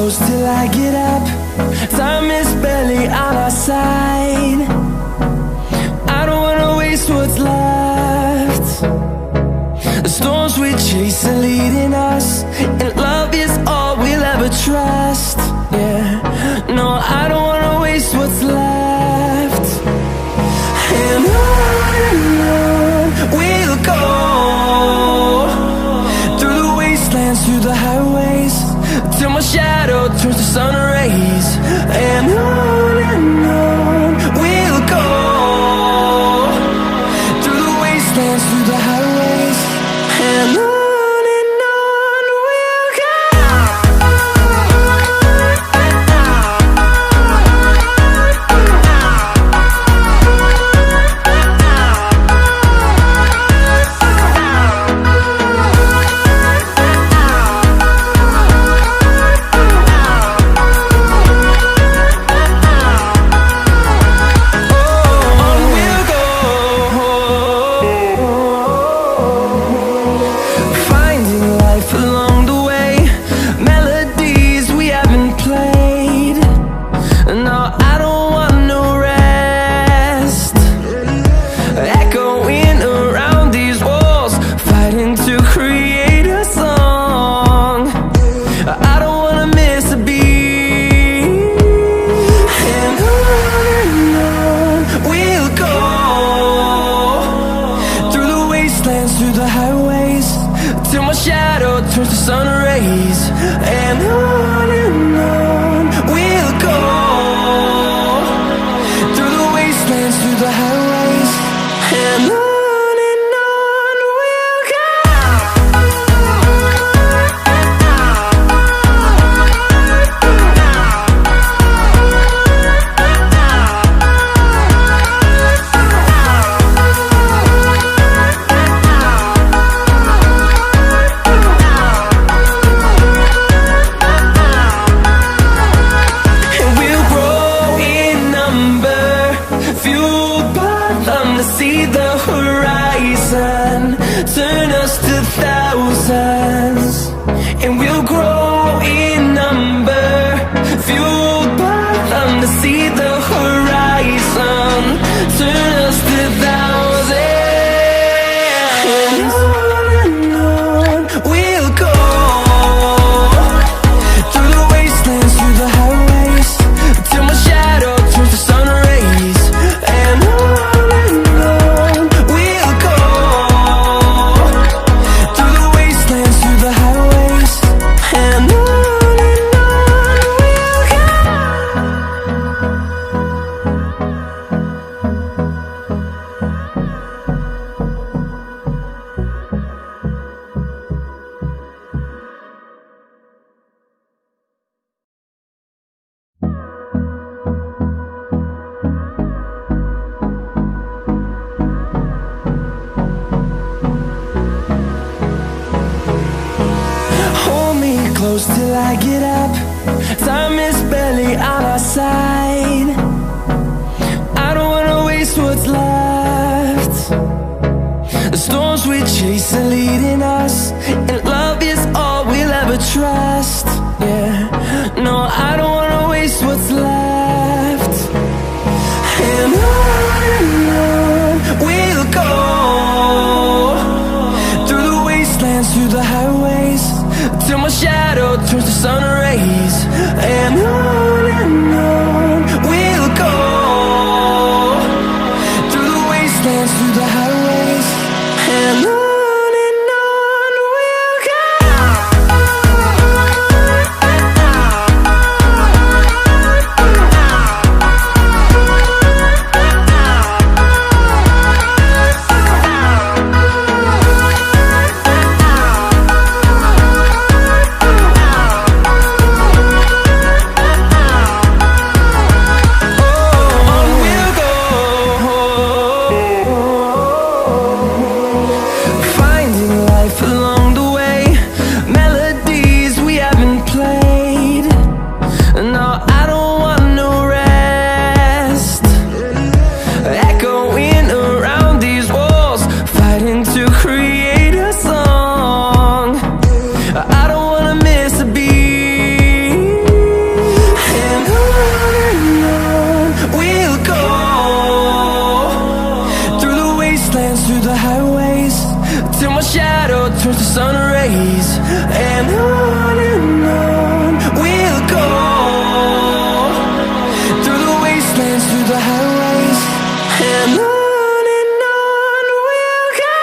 close till I get up. Time is barely on our side. I don't wanna waste what's left. The storms we chase are leading us, and love is all we'll ever trust. Yeah, no, I don't wanna waste what's left. And on we'll go, through the wastelands, through the highways, till my shadow turns to sun rays. And on we'll go, through the wastelands, through the highways, and on we'll go. Till I get up, time is barely on our side. I don't wanna waste what's left. The storms we chase are leading us, and love is all we'll ever trust. Yeah, no, I don't wanna waste what's left. And on we'll go, through the wastelands, through the highways, till my shadow turns to sun rays. And on we'll go, through the wastelands, through the highways, and on my shadow turns to sun rays. And on we'll go, through the wastelands, through the highways. And on we'll go.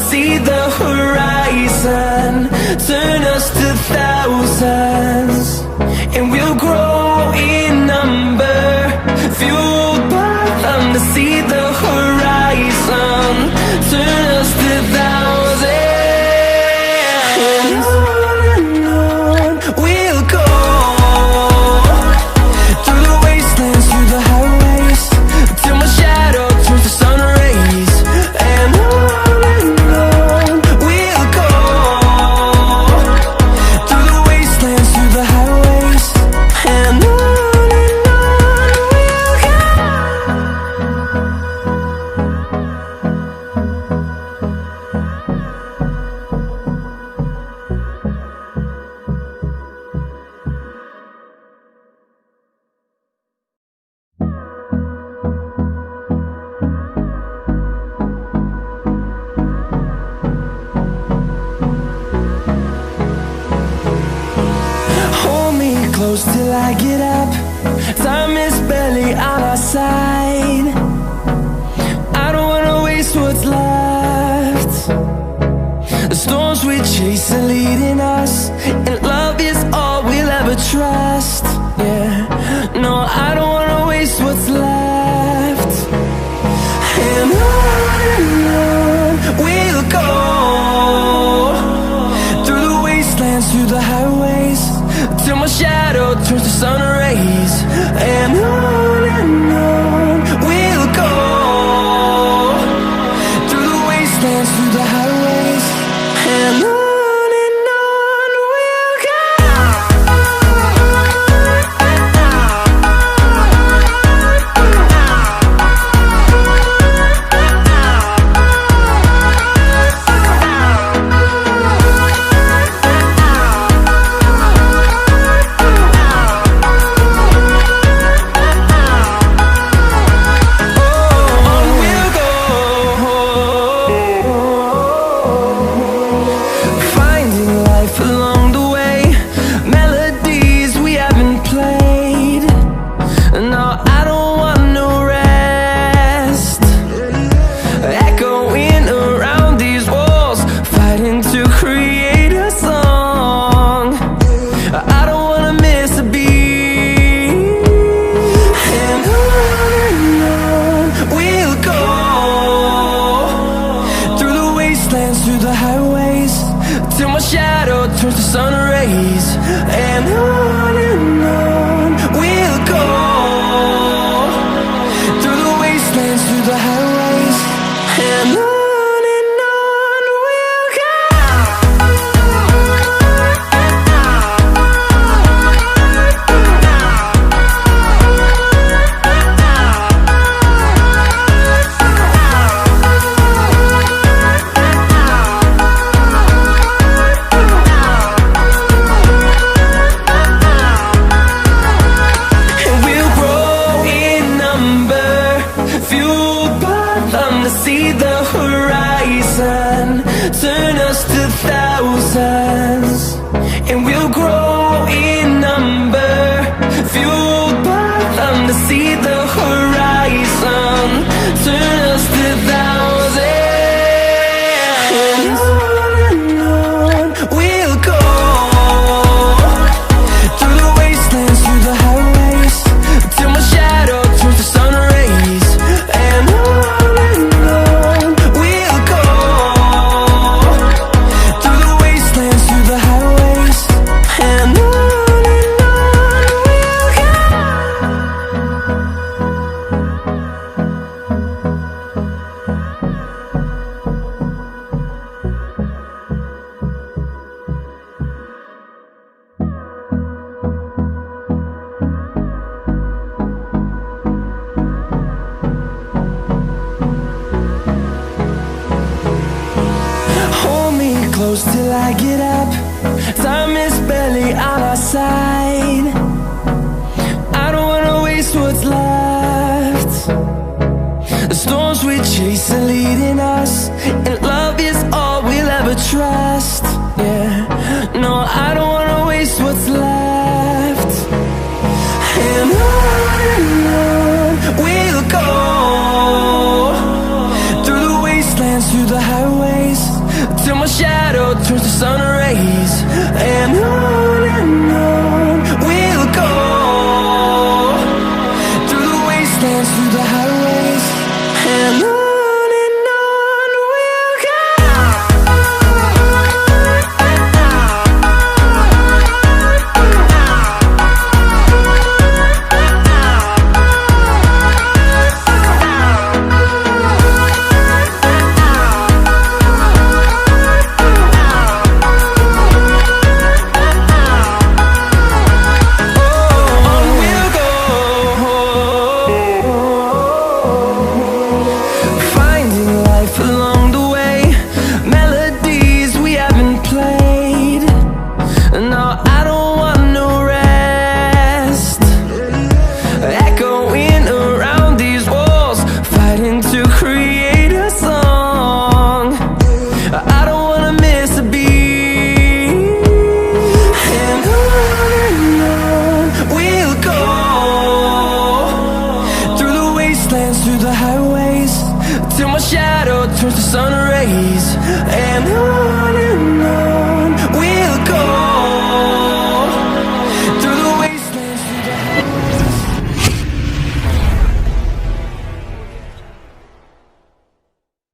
See the horizon, turn us to thousands, and we'll grow in number, fueled by them to see the horizon, turn us to thousands, and on we'll go, through the wastelands, through the highways, till my shadow turns to sun rays, and on close till I get up. Time is barely on our side. I don't wanna waste what's left. The storms we chase are leading us, and love is all we'll ever trust. Yeah, no, I don't wanna waste what's left. And on we'll go, through the wastelands, through the highways, till my shadow turns to sun rays. And on we'll go, through the wastelands, through the highways. And on we'll go. I get up. Time is barely on our side. I don't wanna waste what's left. The storms we chase are leading us, and love is all we'll ever trust. Yeah, no, I don't wanna waste what's left. And on we'll go, through the wastelands, through the highways, till my shadow turns to sun rays. And on we'll go, through the wastelands, through the highways, and on we'll go. Through the highways, till my shadow turns to sun rays. And on